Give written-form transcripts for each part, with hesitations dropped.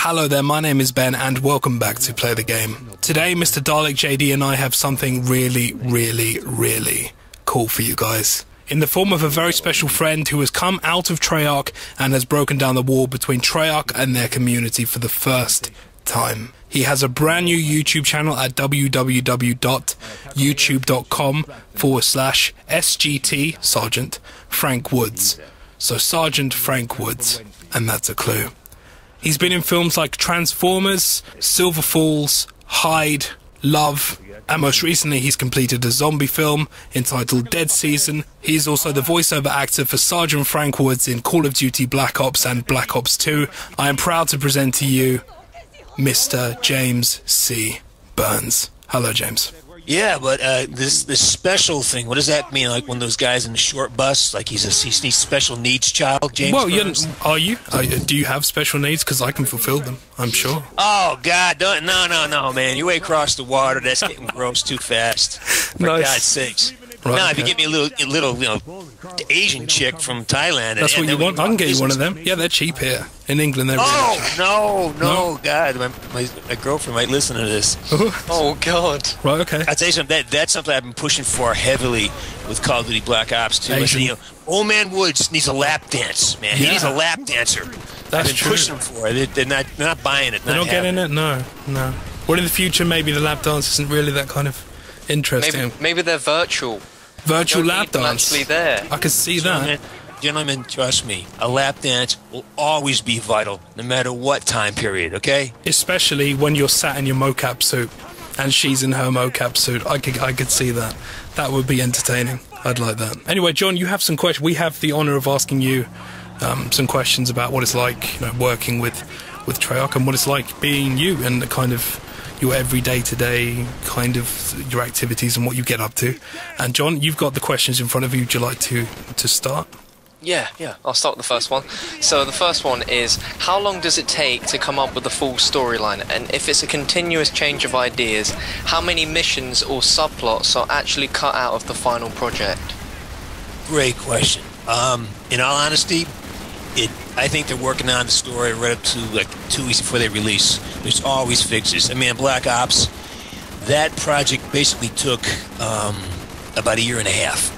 Hello there, my name is Ben and welcome back to Play the Game. Today, Mr. Dalek JD and I have something really cool for you guys. In the form of a very special friend who has come out of Treyarch and has broken down the wall between Treyarch and their community for the first time. He has a brand new YouTube channel at www.youtube.com/SGT Sergeant Frank Woods. So Sergeant Frank Woods, and that's a clue. He's been in films like Transformers, Silver Falls, Hyde, Love, and most recently he's completed a zombie film entitled Dead Season. He's also the voiceover actor for Sergeant Frank Woods in Call of Duty Black Ops and Black Ops 2. I am proud to present to you Mr. James C. Burns. Hello, James. Yeah, but this special thing, what does that mean? Like one of those guys in the short bus? Like he's a special needs child, James Burns? Are you? Do you have special needs? Because I can fulfill them, I'm sure. Oh, God, no, man. You way across the water, that's getting gross too fast. For God's sakes. Right, no, if you give me a little, Asian chick from Thailand. That's what you want? I can get you one of them. Yeah, they're cheap here. In England, they're really cheap. No, God. My girlfriend might listen to this. Oh, God. Right, okay. I'll tell you something. That's something I've been pushing for heavily with Call of Duty Black Ops 2. Listen, Old Man Woods needs a lap dance, man. He needs a lap dancer. That's I've been pushing for it. They're not buying it. They're not getting it? No. Well, in the future, maybe the lap dance isn't really that kind of interesting. Maybe they're virtual. Virtual lap dance. Actually there. I can see that. Gentlemen, trust me, a lap dance will always be vital, no matter what time period, okay? Especially when you're sat in your mocap suit, and she's in her mocap suit. I could see that. That would be entertaining. I'd like that. Anyway, John, you have some questions. We have the honour of asking you some questions about what it's like, working with Treyarch and what it's like being you and the kind of your everyday today kind of your activities and what you get up to. And John, you've got the questions in front of you. Would you like to start? Yeah, I'll start with the first one. So the first one is, how long does it take to come up with a full storyline? And if it's a continuous change of ideas, how many missions or subplots are actually cut out of the final project? Great question. In all honesty, I think they're working on the story right up to like 2 weeks before they release. There's always fixes. I mean, Black Ops, that project basically took about a year and a half.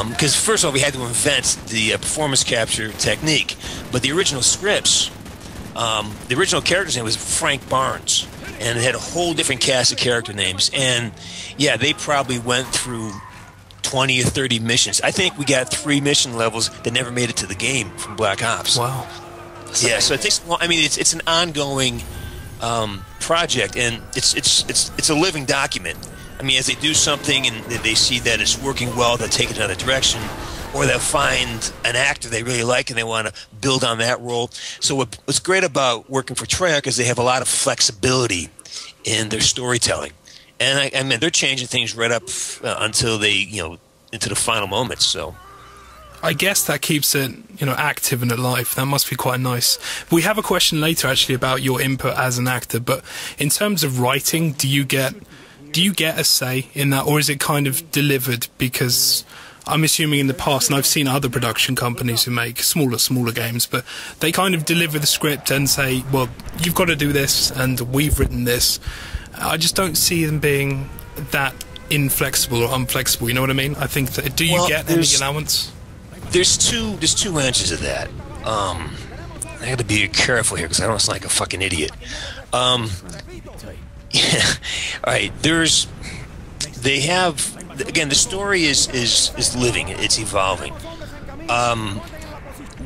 Because first of all, we had to invent the performance capture technique. But the original scripts, the original character's name was Frank Barnes. And it had a whole different cast of character names. And yeah, they probably went through 20 or 30 missions. I think we got 3 mission levels that never made it to the game from Black Ops. Wow. Yeah, so it takes. I mean, it's an ongoing project, and it's a living document. I mean, as they do something and they see that it's working well, they'll take it another direction, or they'll find an actor they really like and they want to build on that role. So what's great about working for Treyarch is they have a lot of flexibility in their storytelling. And I mean, they're changing things right up until they, into the final moments. So, I guess that keeps it, active and alive. That must be quite nice. We have a question later, actually, about your input as an actor. But in terms of writing, do you get a say in that, or is it kind of delivered? Because I'm assuming in the past, and I've seen other production companies who make smaller games, but they kind of deliver the script and say, well, you've got to do this, and we've written this. I just don't see them being that inflexible or unflexible. You know what I mean? I think that. Do you get any allowance? There's two answers to that. I got to be careful here because I don't sound like a fucking idiot. Yeah. All right. They have, again, the story is living. It's evolving.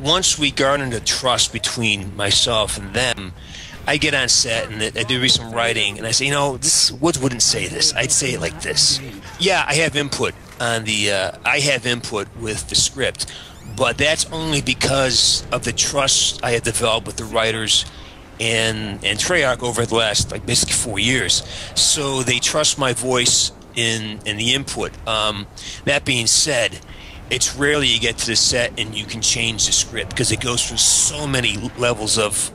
Once we garner the trust between myself and them, I get on set and I do some writing, and I say, Woods wouldn't say this. I'd say it like this. Yeah, I have input on the. I have input with the script, but that's only because of the trust I have developed with the writers and Treyarch over the last basically 4 years. So they trust my voice in the input. That being said, it's rarely you get to the set and you can change the script because it goes through so many levels of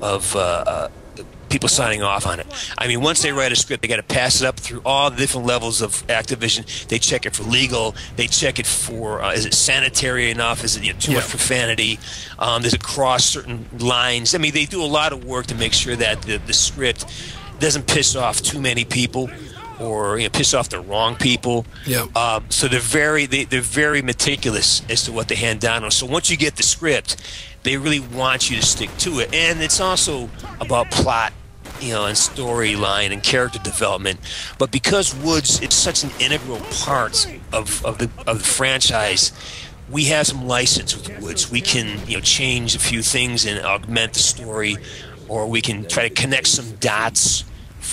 people signing off on it. I mean, once they write a script, they got to pass it up through all the different levels of Activision. They check it for legal. They check it for is it sanitary enough? Is it too much profanity? Does it cross certain lines? I mean, they do a lot of work to make sure that the script doesn't piss off too many people or piss off the wrong people. Yeah. So they're very meticulous as to what they hand down. So once you get the script, they really want you to stick to it, and it's also about plot, and storyline and character development. But because Woods is such an integral part of the franchise, we have some license with Woods. We can change a few things and augment the story, or we can try to connect some dots.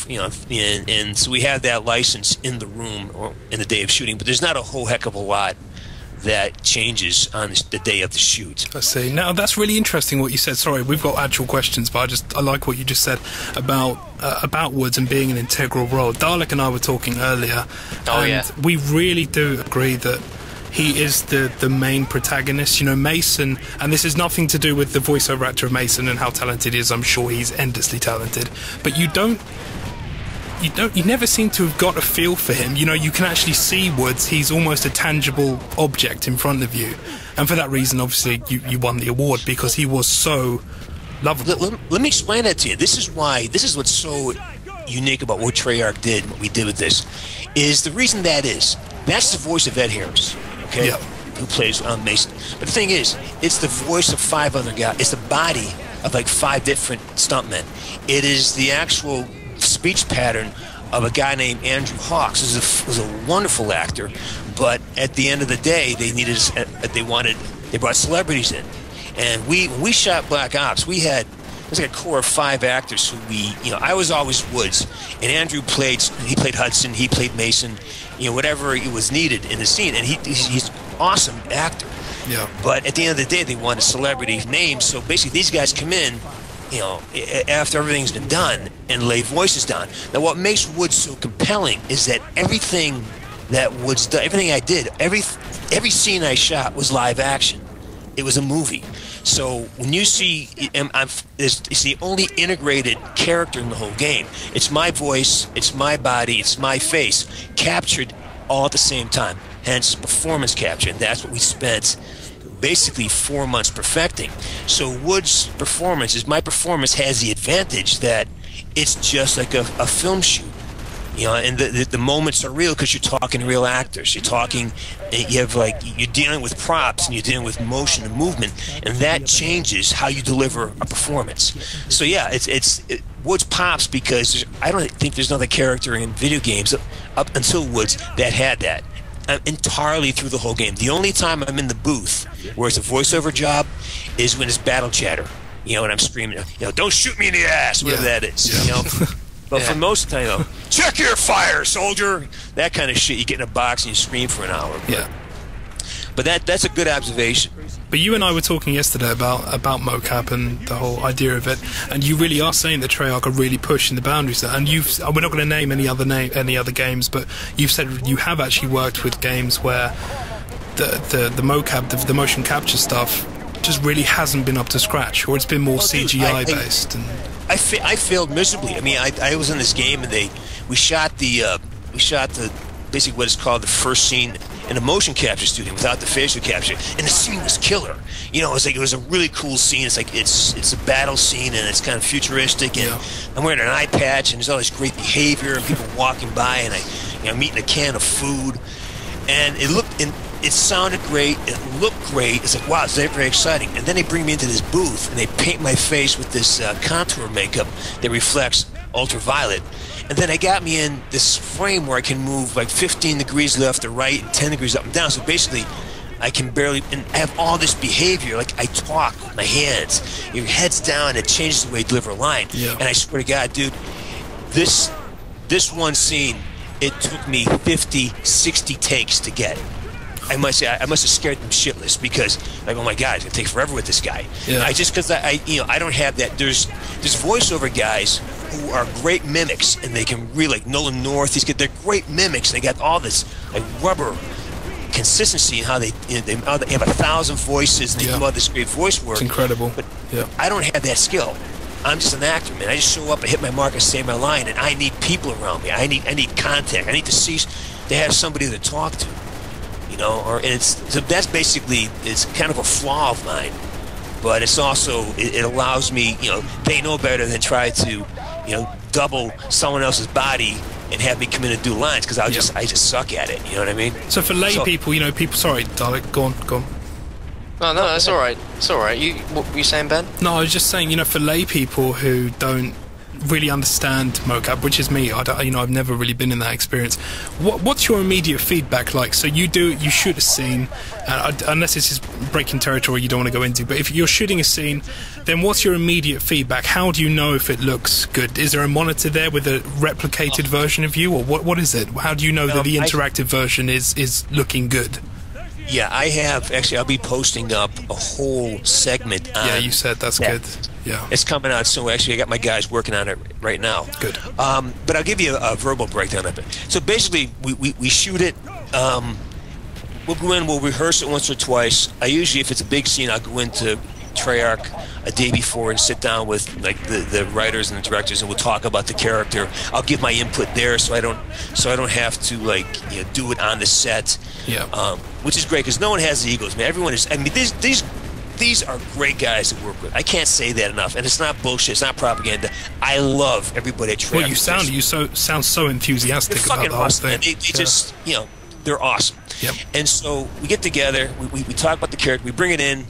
And so we have that license in the room or in the day of shooting, but there's not a whole heck of a lot that changes on the day of the shoot. I see. Now that's really interesting what you said. Sorry, we've got actual questions, but I like what you just said about Woods and being an integral role. Dalek and I were talking earlier, we really do agree that he is the main protagonist. Mason, and this has nothing to do with the voiceover actor of Mason and how talented he is. I'm sure he's endlessly talented, but you never seem to have got a feel for him. You can actually see Woods. He's almost a tangible object in front of you. And for that reason, obviously, you won the award because he was so lovable. Let me explain that to you. This is what's so unique about what Treyarch did, what we did with this, is the reason that's the voice of Ed Harris, okay? Yeah. Who plays Mason. But the thing is, it's the voice of 5 other guys. It's the body of like 5 different stuntmen. It is the actual speech pattern of a guy named Andrew Hawks, who was a wonderful actor, but at the end of the day, they brought celebrities in, and we shot Black Ops. It was like a core of 5 actors who I was always Woods, and Andrew played Hudson, he played Mason, whatever it was needed in the scene, and he's an awesome actor. Yeah. But at the end of the day, they wanted celebrity names, so basically these guys come in after everything's been done and lay voices down. Now, what makes Woods so compelling is that everything that Woods does, everything I did, every scene I shot was live action. It was a movie. So when you see, it's the only integrated character in the whole game. It's my voice, it's my body, it's my face, captured all at the same time. Hence, performance capture. And that's what we spent basically 4 months perfecting. So Woods' my performance has the advantage that it's just like a film shoot. And the moments are real because you're talking to real actors. You're dealing with props and you're dealing with motion and movement, and that changes how you deliver a performance. So yeah, Woods pops because I don't think there's another character in video games up until Woods that had that. Entirely through the whole game. The only time I'm in the booth where it's a voiceover job is when it's battle chatter. And I'm screaming, don't shoot me in the ass, whatever that is. Yeah. But for most of the time, check your fire, soldier. That kind of shit. You get in a box and you scream for an hour. Yeah. But that's a good observation. But you and I were talking yesterday about mocap and the whole idea of it, and you really are saying that Treyarch are really pushing the boundaries there. And we're not going to name any other games, but you've said you have actually worked with games where the mocap, the motion capture stuff, just really hasn't been up to scratch, or it's been more CGI based. I failed miserably. I mean, I was in this game and we shot the basically what is called the first scene in a motion capture studio without the facial capture, and the scene was killer. It was a really cool scene. It's like it's a battle scene and it's kind of futuristic, and I'm wearing an eye patch and there's all this great behavior and people walking by, and I'm eating a can of food, and it sounded great, it looked great. It's like, wow, it's very exciting. And then they bring me into this booth and they paint my face with this contour makeup that reflects ultraviolet. And then they got me in this frame where I can move like 15 degrees left or right and 10 degrees up and down. So basically, I can barely, and I have all this behavior. Like I talk with my hands. Your head's down, it changes the way you deliver a line. Yeah. And I swear to God, dude, this one scene, it took me 50, 60 takes to get. I must say, I must have scared them shitless because, like, oh my God, it's gonna take forever with this guy. Yeah. I don't have that. There's voiceover guys who are great mimics, and they can really, like Nolan North. They're great mimics. They got all this like rubber consistency in how they have 1,000 voices. And they do all this great voice work. It's incredible. But I don't have that skill. I'm just an actor, man. I just show up and hit my mark and say my line, and I need people around me. I need contact. I need to have somebody to talk to, you know. So that's basically, it's kind of a flaw of mine, but it's also it allows me, you know, they know better than try to, you know, double someone else's body and have me come in and do lines, because I just suck at it. You know what I mean? So for lay people, you know, sorry, Dalek, go on. No, that's all right. It's all right. What were you saying, Ben? No, I was just saying, you know, for lay people who don't really understand mocap, which is me, I've never really been in that experience. What's your immediate feedback like? So you shoot a scene, unless it's just breaking territory you don't want to go into, but if you're shooting a scene, then what's your immediate feedback? How do you know if it looks good? Is there a monitor there with a replicated version of you, or what is it? How do you know that the interactive version is looking good? Yeah, I have. Actually, I'll be posting up a whole segment on... Yeah, you said that's good. Yeah. It's coming out soon. Actually, I got my guys working on it right now. Good. But I'll give you a verbal breakdown of it. So basically, we shoot it. We'll go in, we'll rehearse it once or twice. I usually, if it's a big scene, I'll go into Treyarch a day before and sit down with like the writers and the directors, and we'll talk about the character. I'll give my input there, so I don't have to, like, you know, do it on the set. Yeah. Which is great, because no one has the egos, man. Everyone is. I mean, these are great guys to work with. I can't say that enough, and it's not bullshit. It's not propaganda. I love everybody at Treyarch. Well, you sound so enthusiastic about the whole thing. They just, you know, they're awesome. Yep. And so we get together, we talk about the character, we bring it in.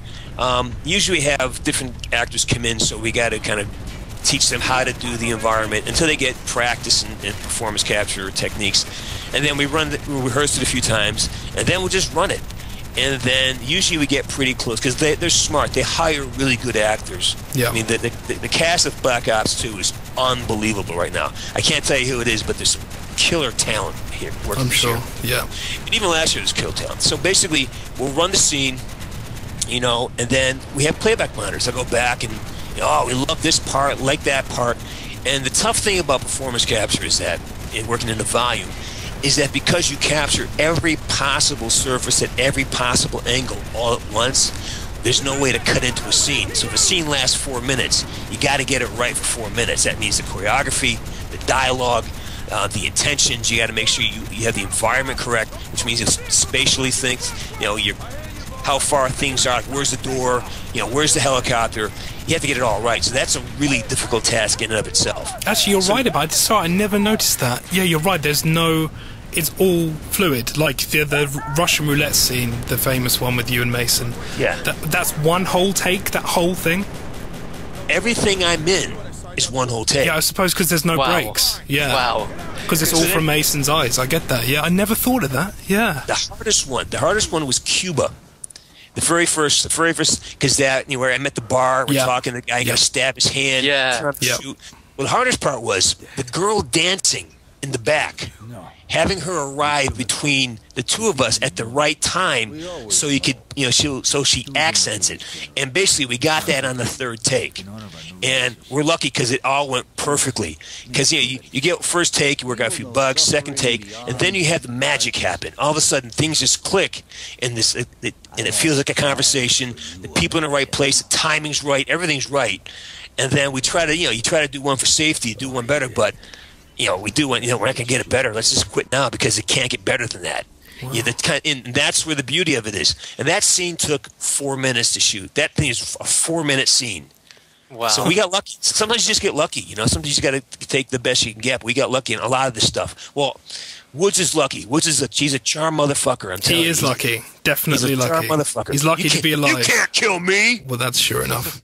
Usually we have different actors come in, so we got to kind of teach them how to do the environment until they get practice in performance capture techniques. And then we rehearse it a few times, and then we'll just run it. And then usually we get pretty close, because they're smart. They hire really good actors. Yeah. I mean, the cast of Black Ops 2 is unbelievable right now. I can't tell you who it is, but there's some killer talent here working. I'm sure. Yeah. And even last year there's killer talent. So basically, we'll run the scene, you know, and then we have playback monitors. I go back and, you know, we love this part, like that part. And the tough thing about performance capture is that, in working in the volume, is that because you capture every possible surface at every possible angle all at once, there's no way to cut into a scene. So if a scene lasts 4 minutes, you got to get it right for 4 minutes. That means the choreography, the dialogue, the intentions. You got to make sure you have the environment correct, which means you spatially think, you know, how far things are, like where's the door, you know, where's the helicopter. You have to get it all right. So that's a really difficult task in and of itself. Actually, you're right about it. Sorry, I never noticed that. Yeah, you're right. There's no... It's all fluid. Like the Russian roulette scene, the famous one with you and Mason. Yeah. That's one whole take, that whole thing? Everything I'm in is one whole take. Yeah, I suppose because there's no breaks. Yeah. Wow. Because it's all from Mason's eyes. I get that. Yeah, I never thought of that. Yeah. The hardest one was Cuba. The very first, because that, you know, where I'm at the bar, we're talking, the guy got to stab his hand. Yeah. Shoot. Well, the hardest part was the girl dancing in the back. Having her arrive between the two of us at the right time, so you could, you know, so she accents it. And basically, we got that on the third take, and we're lucky because it all went perfectly. Because, you know, you get first take, you work out a few bugs, second take, and then you have the magic happen. All of a sudden, things just click, and it feels like a conversation. The people in the right place, the timing's right, everything's right. And then we try to, you know, you try to do one for safety, do one better, but, you know, we do one, you know, we're not going to get it better. Let's just quit now because it can't get better than that. Wow. Yeah, and that's where the beauty of it is. And that scene took 4 minutes to shoot. That thing is a 4-minute scene. Wow. So we got lucky. Sometimes you just get lucky, you know. Sometimes you got to take the best you can get. But we got lucky in a lot of this stuff. Well, Woods is lucky. He's a charm motherfucker. I'm telling you. He is lucky. Definitely lucky. He's a charm motherfucker. He's lucky to be alive. You can't kill me. Well, that's sure enough.